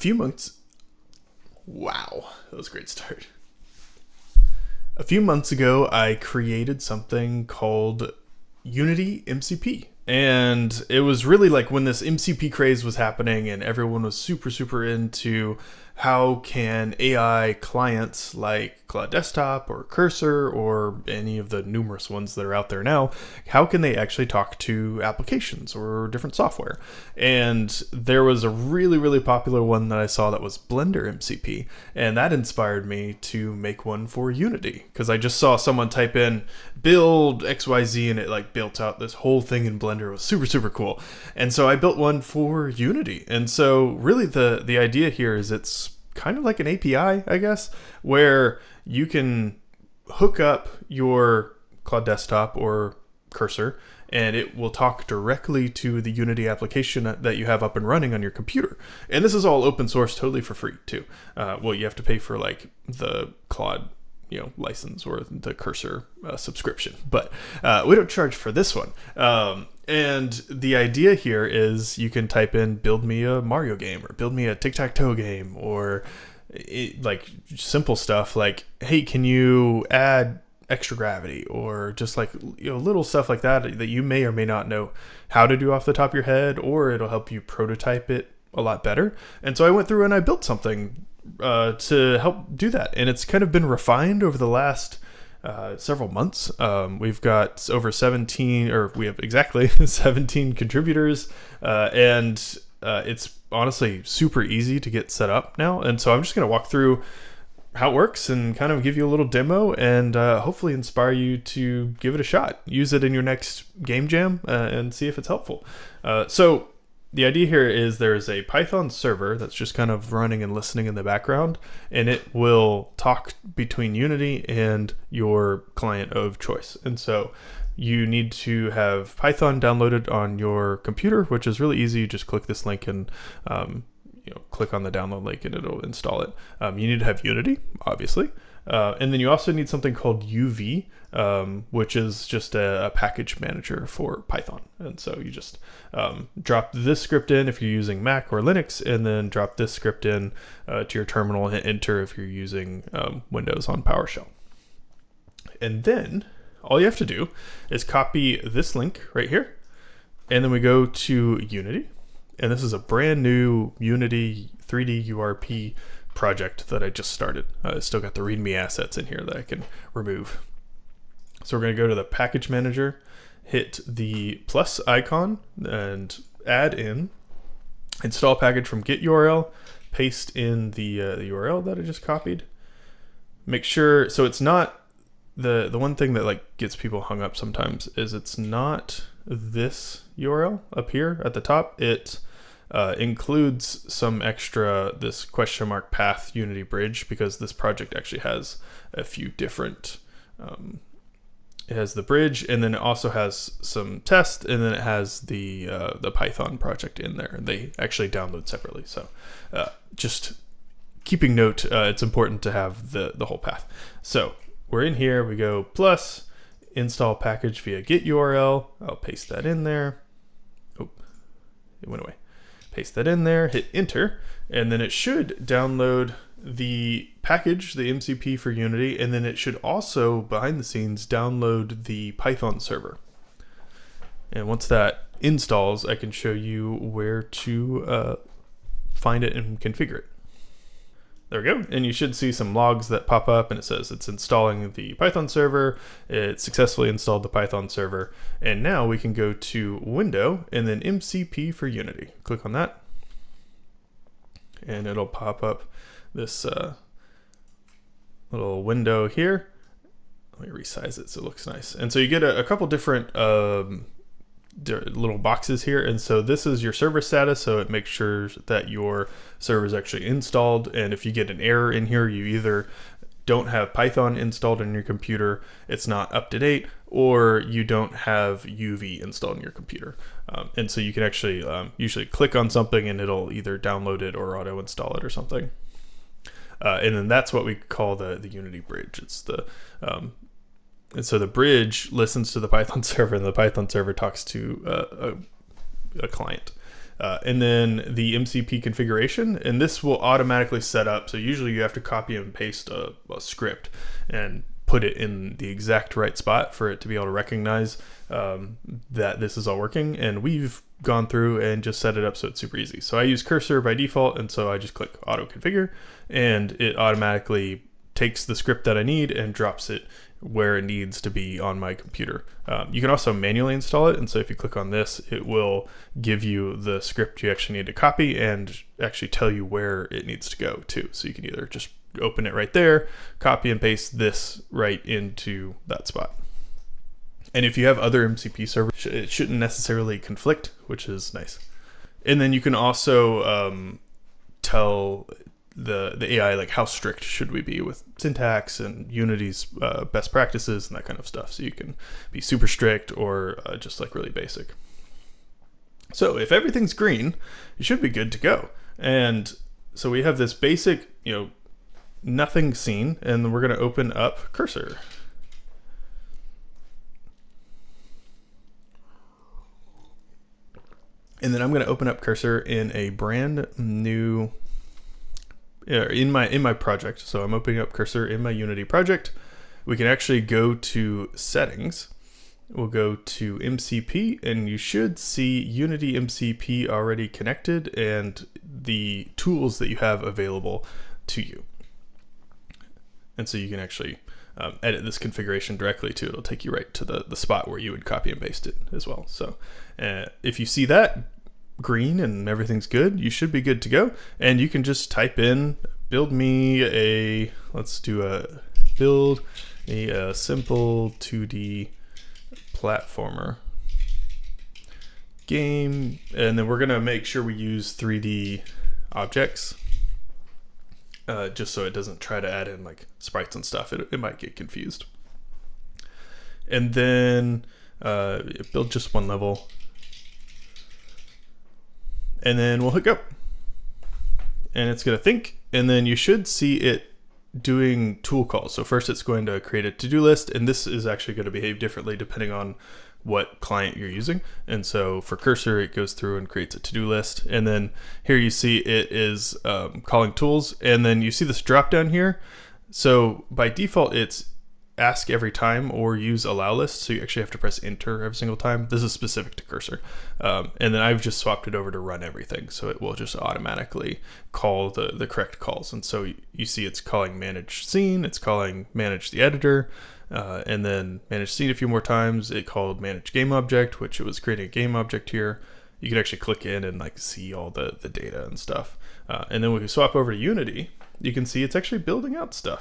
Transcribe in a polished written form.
few months. Wow, that was a great start. A few months ago, I created something called Unity MCP. And it was really like when this MCP craze was happening and everyone was super into how can AI clients like Claude Desktop or Cursor or any of the numerous ones that are out there now, how can they actually talk to applications or different software? And there was a really popular one that I saw that was Blender MCP, and that inspired me to make one for Unity because I just saw someone type in build XYZ and it like built out this whole thing in Blender. It was super cool. And so I built one for Unity. And so really the idea here is it's kind of like an API, I guess, where you can hook up your Claude Desktop or Cursor and it will talk directly to the Unity application that you have up and running on your computer. And this is all open source, totally for free too. Well, you have to pay for like the Claude license or the Cursor subscription, but we don't charge for this one. And the idea here is you can type in build me a Mario game or build me a tic-tac-toe game or like simple stuff like, hey, can you add extra gravity or just like little stuff like that that you may or may not know how to do off the top of your head, or it'll help you prototype it a lot better. And so I went through and I built something to help do that, and it's kind of been refined over the last several months. We've got over 17, or we have exactly 17 contributors, and it's honestly super easy to get set up now. And so I'm just going to walk through how it works and kind of give you a little demo and hopefully inspire you to give it a shot. Use it in your next game jam and see if it's helpful. So the idea here is there's a Python server that's just kind of running and listening in the background, and it will talk between Unity and your client of choice. And so you need to have Python downloaded on your computer, which is really easy. You just click this link and click on the download link and it'll install it. You need to have Unity, obviously. And then you also need something called UV, which is just a package manager for Python. And so you just drop this script in if you're using Mac or Linux, and then drop this script in to your terminal and hit enter if you're using Windows on PowerShell. And then all you have to do is copy this link right here, and then we go to Unity. And this is a brand new Unity 3D URP project that I just started. I still got the README assets in here that I can remove. So we're going to go to the package manager, hit the plus icon, and add in install package from get URL, paste in the URL that I just copied. Make sure, so it's not, the one thing that like gets people hung up sometimes is it's not this URL up here at the top. It includes some extra, this question mark path Unity bridge, because this project actually has a few different, it has the bridge, and then it also has some test, and then it has the Python project in there. They actually download separately. So just keeping note, it's important to have the whole path. So we're in here, we go plus install package via get URL. I'll paste that in there. Oh, it went away. Paste that in there, hit enter, and then it should download the package, the MCP for Unity, and then it should also, behind the scenes, download the Python server. And once that installs, I can show you where to find it and configure it. There we go, and you should see some logs that pop up, and it says it's installing the Python server. It successfully installed the Python server, and now we can go to Window and then MCP for Unity. Click on that, and it'll pop up this little window here. Let me resize it so it looks nice. And so you get a couple different little boxes here, and so this is your server status, so it makes sure that your server is actually installed. And if you get an error in here, you either don't have Python installed on your computer, it's not up to date, or you don't have UV installed on your computer. And so you can actually usually click on something and it'll either download it or auto install it or something. And then that's what we call the Unity bridge. It's the and so the bridge listens to the Python server, and the Python server talks to a client. and then the MCP configuration, and this will automatically set up. So usually you have to copy and paste a script and put it in the exact right spot for it to be able to recognize that this is all working. And we've gone through and just set it up so it's super easy. So I use Cursor by default, and so I just click auto configure, and it automatically takes the script that I need and drops it where it needs to be on my computer. You can also manually install it, and so if you click on this, it will give you the script you actually need to copy and actually tell you where it needs to go to. So you can either just open it right there, copy and paste this right into that spot. And if you have other MCP servers, it shouldn't necessarily conflict, which is nice. And then you can also tell the AI like how strict should we be with syntax and Unity's best practices and that kind of stuff. So you can be super strict or just like really basic. So if everything's green, you should be good to go. And so we have this basic, nothing scene, and we're going to open up Cursor. And then I'm going to open up Cursor in a brand new in my project. So I'm opening up Cursor in my Unity project. We can actually go to settings. We'll go to MCP, and you should see Unity MCP already connected and the tools that you have available to you. And so you can actually edit this configuration directly too. It'll take you right to the spot where you would copy and paste it as well. So if you see that green and everything's good, you should be good to go. And you can just type in, build me a simple 2D platformer game. And then we're going to make sure we use 3D objects. Just so it doesn't try to add in like sprites and stuff. It might get confused. And then build just one level. And then we'll hit go. And it's going to think, and then you should see it doing tool calls. So first it's going to create a to-do list, and this is actually going to behave differently depending on what client you're using. And so for Cursor, it goes through and creates a to-do list. And then here you see it is calling tools. And then you see this drop down here. So by default, it's ask every time or use allow list. So you actually have to press enter every single time. This is specific to Cursor. And then I've just swapped it over to run everything. So it will just automatically call the correct calls. And so you see it's calling manage scene, it's calling manage the editor, and then manage scene a few more times. It called manage game object, which it was creating a game object here. You can actually click in and like see all the data and stuff. And then when we swap over to Unity, you can see it's actually building out stuff.